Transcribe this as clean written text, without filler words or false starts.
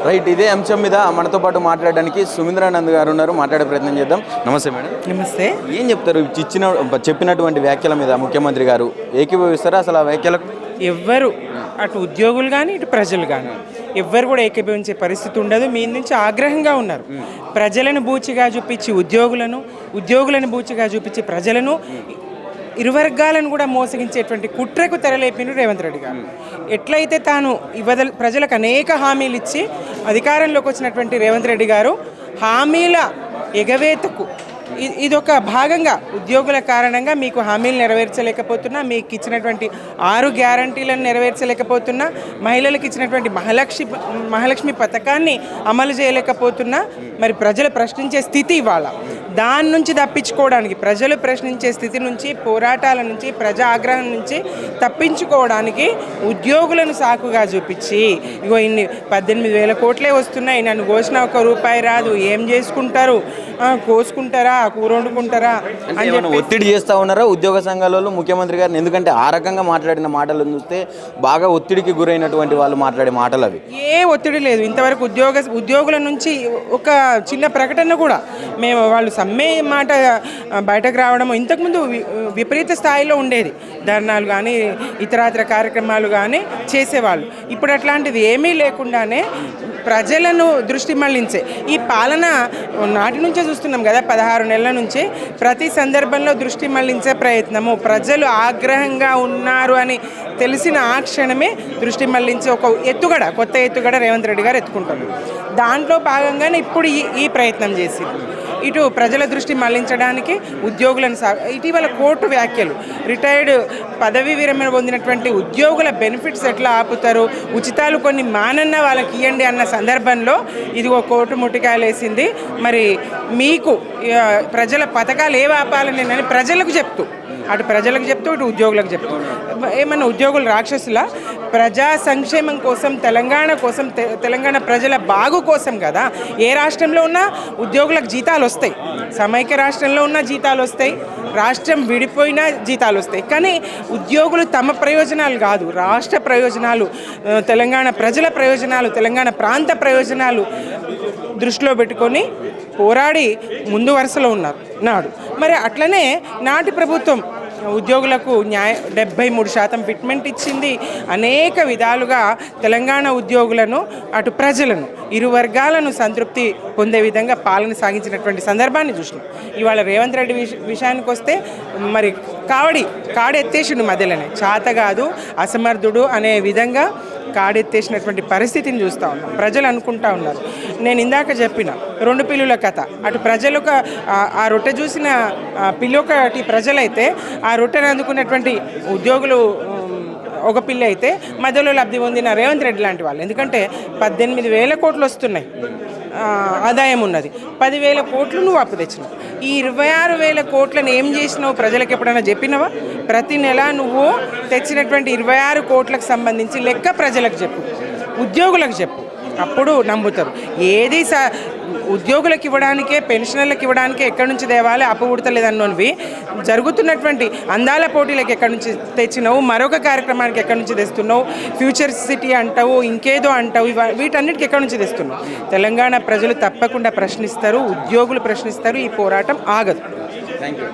Right, ఇదే అంశం మీద మనతో పాటు మాట్లాడడానికి సుమింద్రానంద్ గారు ఉన్నారు. మాట్లాడే ప్రయత్నం చేద్దాం. నమస్తే మేడం. నమస్తే. ఏం చెప్తారు చెప్పినటువంటి వ్యాఖ్యల మీద ముఖ్యమంత్రి గారు? ఏకీభవిస్తారా అసలు ఆ వ్యాఖ్యలకు? ఎవ్వరు అటు ఉద్యోగులు కానీ ఇటు ప్రజలు కానీ ఎవ్వరు కూడా ఏకీభవించే పరిస్థితి ఉండదు. మీ నుంచి ఆగ్రహంగా ఉన్నారు. ప్రజలను బూచిగా చూపించి ఉద్యోగులను బూచిగా చూపించి ప్రజలను ఇరు వర్గాలను కూడా మోసగించేటువంటి కుట్రకు తెరలేపిన రేవంత్ రెడ్డి గారు. ఎట్లయితే తాను ప్రజలకు అనేక హామీలు ఇచ్చి అధికారంలోకి వచ్చినటువంటి రేవంత్ రెడ్డి గారు హామీల ఎగవేతకు ఇదొక భాగంగా ఉద్యోగుల కారణంగా మీకు హామీలు నెరవేర్చలేకపోతున్నా, మీకు ఇచ్చినటువంటి 6 గ్యారంటీలను నెరవేర్చలేకపోతున్నా, మహిళలకు ఇచ్చినటువంటి మహాలక్ష్మి పథకాన్ని అమలు చేయలేకపోతున్నా, మరి ప్రజలు ప్రశ్నించే స్థితి ఇవాళ. దాని నుంచి తప్పించుకోవడానికి, ప్రజలు ప్రశ్నించే స్థితి నుంచి, పోరాటాల నుంచి, ప్రజా ఆగ్రహం నుంచి తప్పించుకోవడానికి ఉద్యోగులను సాకుగా చూపించి ఇగో ఇన్ని 18,000 కోట్లే వస్తున్నాయి, నన్ను కోసిన ₹1 రాదు, ఏం చేసుకుంటారు, కోసుకుంటారా, కూర వండుకుంటారా అని ఒత్తిడి చేస్తూ ఉన్నారా ఉద్యోగ సంఘాలలో ముఖ్యమంత్రి గారిని? ఎందుకంటే ఆ రకంగా మాట్లాడిన మాటలను చూస్తే బాగా ఒత్తిడికి గురైనటువంటి వాళ్ళు మాట్లాడే మాటలు అవి. ఏ ఒత్తిడి లేదు ఇంతవరకు. ఉద్యోగుల నుంచి ఒక చిన్న ప్రకటన కూడా మేము వాళ్ళు సమ్మె మాట బయటకు రావడము ఇంతకుముందు విపరీత స్థాయిలో ఉండేది. ధర్నాలు కానీ ఇతరాతర కార్యక్రమాలు కానీ చేసేవాళ్ళు. ఇప్పుడు అట్లాంటిది ఏమీ లేకుండానే ప్రజలను దృష్టి మళ్లించే ఈ పాలన నాటి నుంచే చూస్తున్నాం కదా, 16 నెలల నుంచి ప్రతి సందర్భంలో దృష్టి మళ్లించే ప్రయత్నము. ప్రజలు ఆగ్రహంగా ఉన్నారు అని తెలిసిన ఆ క్షణమే దృష్టి మళ్లించే ఒక కొత్త ఎత్తుగడ రేవంత్ రెడ్డి గారు ఎత్తుకుంటారు. దాంట్లో భాగంగానే ఇప్పుడు ఈ ప్రయత్నం చేసింది. ఇటు ప్రజల దృష్టి మళ్లించడానికి ఉద్యోగులను ఇటీవల కోర్టు వ్యాఖ్యలు, రిటైర్డ్ పదవీ విరమణ పొందినటువంటి ఉద్యోగుల బెనిఫిట్స్ ఎట్లా ఆపుతారు, ఉచితాలు కొన్ని మానన్న వాళ్ళకి ఇవ్వండి అన్న సందర్భంలో ఇదిగో కోర్టు ముట్టికాయలేసింది. మరి మీకు ప్రజల పథకాలు ఏవి ఆపాలని నేను ప్రజలకు చెప్తూ, అటు ప్రజలకు చెప్తూ ఇటు ఉద్యోగులకు చెప్తూ, ఏమన్నా ఉద్యోగులు రాక్షసుల ప్రజా సంక్షేమం కోసం, తెలంగాణ కోసం, తెలంగాణ ప్రజల బాగు కోసం కదా. ఏ రాష్ట్రంలో ఉన్నా ఉద్యోగులకు జీతాలు వస్తాయి, సమైక్య రాష్ట్రంలో ఉన్న జీతాలు వస్తాయి, రాష్ట్రం విడిపోయినా జీతాలు వస్తాయి. కానీ ఉద్యోగులు తమ ప్రయోజనాలు కాదు, రాష్ట్ర ప్రయోజనాలు, తెలంగాణ ప్రజల ప్రయోజనాలు, తెలంగాణ ప్రాంత ప్రయోజనాలు దృష్టిలో పెట్టుకొని పోరాడి ముందు వరుసలో ఉన్నాడు. మరి అట్లనే నాటి ప్రభుత్వం ఉద్యోగులకు 73% ఫిట్మెంట్ ఇచ్చింది. అనేక విధాలుగా తెలంగాణ ఉద్యోగులను అటు ప్రజలను ఇరు వర్గాలను సంతృప్తి పొందే విధంగా పాలన సాగించినటువంటి సందర్భాన్ని చూసినాం. ఇవాళ రేవంత్ రెడ్డి విషయానికి వస్తే మరి కాడెత్తేసిండు మధ్యలోనే, చాతగాదు అసమర్థుడు అనే విధంగా కాడెత్తేసినటువంటి పరిస్థితిని చూస్తూ ఉన్నాం. ప్రజలు అనుకుంటా ఉన్నారు. నేను ఇందాక చెప్పిన 2 పిల్లుల కథ, అటు ప్రజలకు ఆ రొట్టె చూసిన పిల్లొకటి ప్రజలైతే, ఆ రొట్టెను అందుకున్నటువంటి ఉద్యోగులు ఒక పిల్ల అయితే, మధ్యలో లబ్ధి పొందిన రేవంత్ రెడ్డి లాంటి వాళ్ళు. ఎందుకంటే 18,000 కోట్లు వస్తున్నాయి ఆదాయం ఉన్నది, 10,000 కోట్లు నువ్వు అప్పు తెచ్చినావు. ఈ 26,000 కోట్లను ఏం చేసినావు ప్రజలకు ఎప్పుడైనా చెప్పినావా? ప్రతి నెల నువ్వు తెచ్చినటువంటి 26 కోట్లకు సంబంధించి లెక్క ప్రజలకు చెప్పు, ఉద్యోగులకు చెప్పు, అప్పుడు నమ్ముతారు. ఏది ఉద్యోగులకు ఇవ్వడానికే, పెన్షనర్లకు ఇవ్వడానికే ఎక్కడి నుంచి తేవాలి, అప్పు పుడతలేదన్నోనివి జరుగుతున్నటువంటి అందాల పోటీలకు ఎక్కడి నుంచి తెచ్చినావు, మరొక కార్యక్రమానికి ఎక్కడి నుంచి తెస్తున్నావు, ఫ్యూచర్ సిటీ అంటావు, ఇంకేదో అంటావు, వీటన్నిటికి ఎక్కడి నుంచి తెస్తున్నావు? తెలంగాణ ప్రజలు తప్పకుండా ప్రశ్నిస్తారు, ఉద్యోగులు ప్రశ్నిస్తారు. ఈ పోరాటం ఆగదు. Thank you.